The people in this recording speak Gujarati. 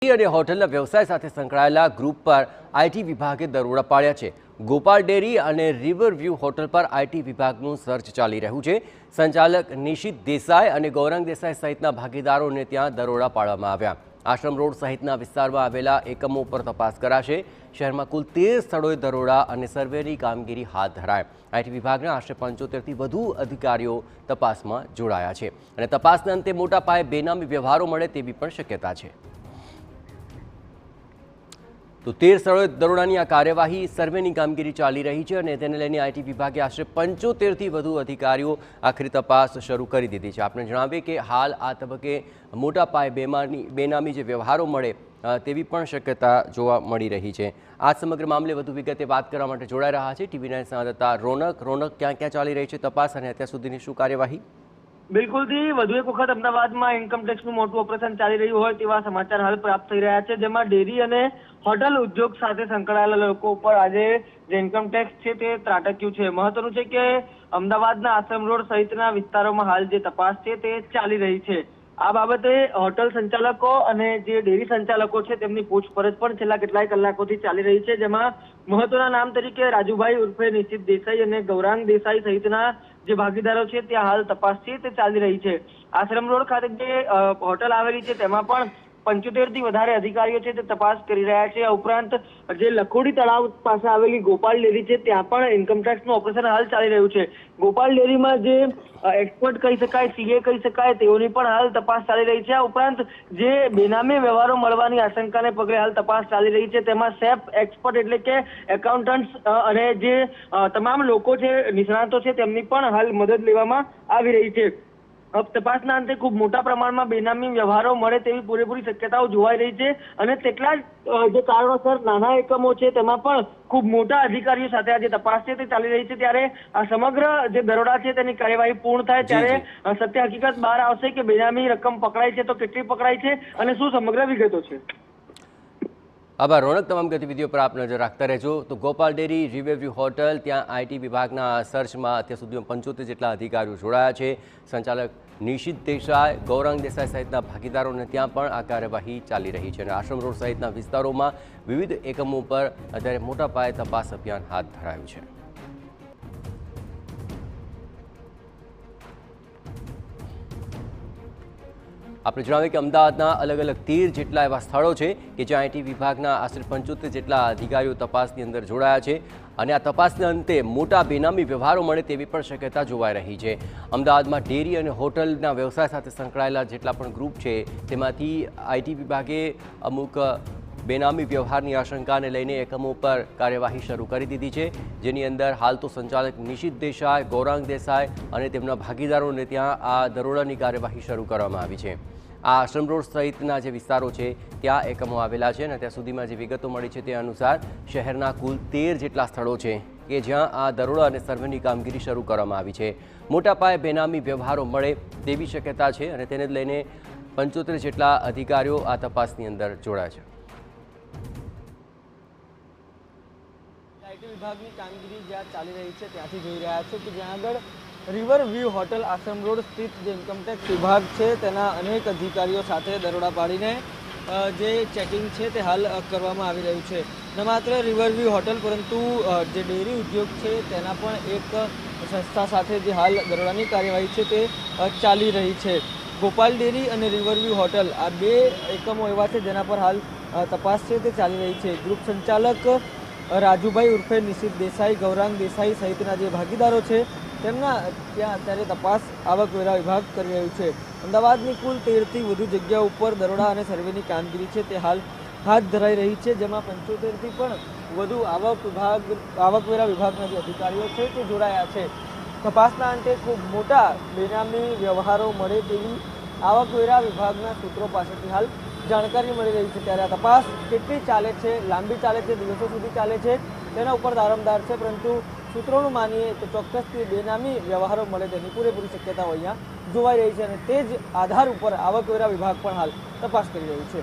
અને હોટલના વ્યવસાય સાથે સંકળાયેલા ગ્રુપ પર આઈટી વિભાગે દરોડા પાડ્યા છે। ગોપાલ ડેરી અને રિવર વ્યૂ હોટલ પર આઈટી વિભાગનું સર્ચ ચાલી રહ્યું છે। સંચાલક નિશિત દેસાઈ અને ગૌરાંગ દેસાઈ સહિતના ભાગીદારોને ત્યાં દરોડા પાડવામાં આવ્યા। આશ્રમ રોડ સહિતના વિસ્તારમાં આવેલા એકમો પર તપાસ કરાશે। શહેરમાં કુલ 13 સ્થળોએ દરોડા અને સર્વેની કામગીરી હાથ ધરાય। આઈટી વિભાગના આશરે 75થી વધુ અધિકારીઓ તપાસમાં જોડાયા છે અને તપાસના અંતે મોટા પાયે બેનામી વ્યવહારો મળે તેવી પણ શક્યતા છે। તો 13 સ્થળોએ દરોડાની આ કાર્યવાહી સર્વેની કામગીરી ચાલી રહી છે અને તેને લઈને આઈટી વિભાગે આશરે 75થી વધુ અધિકારીઓ આખરી તપાસ શરૂ કરી દીધી છે। આપણે જણાવીએ કે હાલ આ તબક્કે મોટા પાયે બેનામી જે વ્યવહારો મળે તેવી પણ શક્યતા જોવા મળી રહી છે। આ સમગ્ર મામલે વધુ વિગતે વાત કરવા માટે જોડાઈ રહ્યા છે ટીવી9 સંવાદદાતા રોનક। ક્યાં ક્યાં ચાલી રહી છે તપાસ અને અત્યાર સુધીની શું કાર્યવાહી? બિલકુલ થી વધુ એક વખત અમદાવાદમાં ઇન્કમટેક્સનું મોટું ઓપરેશન ચાલી રહ્યું હોય તેવા સમાચાર હાલ પ્રાપ્ત થઈ રહ્યા છે, જેમાં ડેરી અને હોટલ ઉદ્યોગ સાથે સંકળાયેલા લોકો ઉપર આજે જે ઇન્કમટેક્સ છે તે ત્રાટક્યું છે। મહત્વનું છે કે અમદાવાદના આશ્રમ રોડ સહિતના વિસ્તારોમાં હાલ જે તપાસ છે તે ચાલી રહી છે। આ બાબતે હોટલ સંચાલકો અને જે ડેરી સંચાલકો છે તેમની પૂછપરછ પણ છેલ્લા કેટલાય કલાકોથી ચાલી રહી છે, જેમાં મહત્વના નામ તરીકે રાજુભાઈ ઉર્ફે નિશિત દેસાઈ અને ગૌરાંગ દેસાઈ સહિતના જે ભાગીદારો છે ત્યાં હાલ તપાસ છે તે ચાલી રહી છે। આશ્રમ રોડ ખાતે જે હોટલ આવેલી છે તેમાં પણ 75થી વધારે અધિકારીઓ છે તે તપાસ કરી રહ્યા છે। આ ઉપરાંત જે લખોડી તળાવ પાસે આવેલી ગોપાલ ડેરી છે ત્યાં પણ ઇન્કમટેક્સનું ઓપરેશન હાલ ચાલી રહ્યું છે। ગોપાલ ડેરીમાં જે એક્સપર્ટ કહી શકાય, સીએ કહી શકાય, તેઓની પણ હાલ તપાસ ચાલી રહી છે। આ ઉપરાંત જે બેનામી વ્યવહારો મળવાની આશંકાને પગલે હાલ તપાસ ચાલી રહી છે તેમાં સેફ એક્સપર્ટ એટલે કે એકાઉન્ટન્ટ્સ અને જે તમામ લોકો છે, નિષ્ણાતો છે, તેમની પણ હાલ મદદ લેવામાં આવી રહી છે। તપાસના અંતે ખૂબ મોટા પ્રમાણમાં બેનામી વ્યવહારો મળે તેવી પૂરેપૂરી શક્યતાઓ જોવાઈ રહી છે અને તેટલા જે કારણોસર નાના એકમો છે તેમાં પણ ખૂબ મોટા અધિકારીઓ સાથે આ જે તપાસ છે તે ચાલી રહી છે। ત્યારે આ સમગ્ર જે દરોડા છે તેની કાર્યવાહી પૂર્ણ થાય ત્યારે સત્ય હકીકત બહાર આવશે કે બેનામી રકમ પકડાઈ છે તો કેટલી પકડાઈ છે અને શું સમગ્ર વિગતો છે। આભાર રોનક। તમામ ગતિવિધિઓ પર આપ નજર રાખતા રહેજો। તો ગોપાલ ડેરી, રિવરવ્યૂ હોટલ, ત્યાં આઈટી વિભાગના સર્ચમાં અત્યાર સુધીમાં 75 જેટલા અધિકારીઓ જોડાયા છે। સંચાલક નિશિત દેસાઈ, ગૌરાંગ દેસાઈ સહિતના ભાગીદારોને ત્યાં પણ આ કાર્યવાહી ચાલી રહી છે અને આશ્રમ રોડ સહિતના વિસ્તારોમાં વિવિધ એકમો પર અત્યારે મોટા પાયે તપાસ અભિયાન હાથ ધરાયું છે। આપણે જણાવીએ કે અમદાવાદના અલગ અલગ 13 જેટલા એવા સ્થળો છે કે જ્યાં આઈટી વિભાગના આશરે 75 જેટલા અધિકારીઓ તપાસની અંદર જોડાયા છે અને આ તપાસના અંતે મોટા બેનામી વ્યવહારો મળે તેવી પણ શક્યતા જોવાઈ રહી છે। અમદાવાદમાં ડેરી અને હોટલના વ્યવસાય સાથે સંકળાયેલા જેટલા પણ ગ્રુપ છે તેમાંથી આઈટી વિભાગે અમુક બેનામી વ્યવહારની આશંકાને લઈને એકમો પર કાર્યવાહી શરૂ કરી દીધી છે, જેની અંદર હાલ તો સંચાલક નિશિત દેસાઈ, ગૌરાંગ દેસાઈ અને તેમના ભાગીદારોને ત્યાં આ દરોડાની કાર્યવાહી શરૂ કરવામાં આવી છે। આ આશ્રમ રોડ સહિતના જે વિસ્તારો છે ત્યાં એકમો આવેલા છે અને ત્યાં સુધીમાં જે વિગતો મળી છે તે અનુસાર શહેરના કુલ 13 જેટલા સ્થળો છે કે જ્યાં આ દરોડા અને સર્વેની કામગીરી શરૂ કરવામાં આવી છે। મોટા પાયે બેનામી વ્યવહારો મળે તેવી શક્યતા છે અને તેને લઈને 75 જેટલા અધિકારીઓ આ તપાસની અંદર જોડાયા છે। આઈટી વિભાગની કામગીરી જ્યાં ચાલી રહી છે ત્યાંથી જોઈ રહ્યા છો કે જ્યાં આગળ રિવર વ્યૂ હોટલ આશ્રમ રોડ સ્થિત જે ઇન્કમટેક્સ વિભાગ છે તેના અનેક અધિકારીઓ સાથે દરોડા પાડીને જે ચેકિંગ છે તે હાલ કરવામાં આવી રહ્યું છે। ન માત્ર રિવર વ્યૂ હોટલ પરંતુ જે ડેરી ઉદ્યોગ છે તેના પણ એક સંસ્થા સાથે જે હાલ દરોડાની કાર્યવાહી છે તે ચાલી રહી છે। ગોપાલ ડેરી અને રિવર વ્યૂ હોટલ આ બે એકમો એવા છે જેના પર હાલ તપાસ છે તે ચાલી રહી છે। ગ્રુપ સંચાલક રાજુભાઈ ઉર્ફે નિશિત દેસાઈ, ગૌરાંગ દેસાઈ સહિતના જે ભાગીદારો છે તેમના ત્યાં અત્યારે તપાસ આવકવેરા વિભાગ કરી રહ્યું છે। અમદાવાદની કુલ 13થી વધુ જગ્યાઓ ઉપર દરોડા અને સર્વેની કામગીરી છે તે હાલ હાથ ધરાઈ રહી છે, જેમાં 75થી પણ વધુ આવકવેરા વિભાગના જે અધિકારીઓ છે તે જોડાયા છે। તપાસના અંતે ખૂબ મોટા બેનામી વ્યવહારો મળે તેવી આવકવેરા વિભાગના સૂત્રો પાસેથી હાલ જાણકારી મળી રહી છે। ત્યારે આ તપાસ કેટલી ચાલે છે, લાંબી ચાલે છે, દિવસો સુધી ચાલે છે તેના ઉપર દારોમદાર છે, પરંતુ સૂત્રોનું માનીએ તો ચોક્કસથી બેનામી વ્યવહારો મળે તેની પૂરેપૂરી શક્યતાઓ અહીંયા જોવાઈ રહી છે અને તે જ આધાર ઉપર આવકવેરા વિભાગ પણ હાલ તપાસ કરી રહ્યું છે।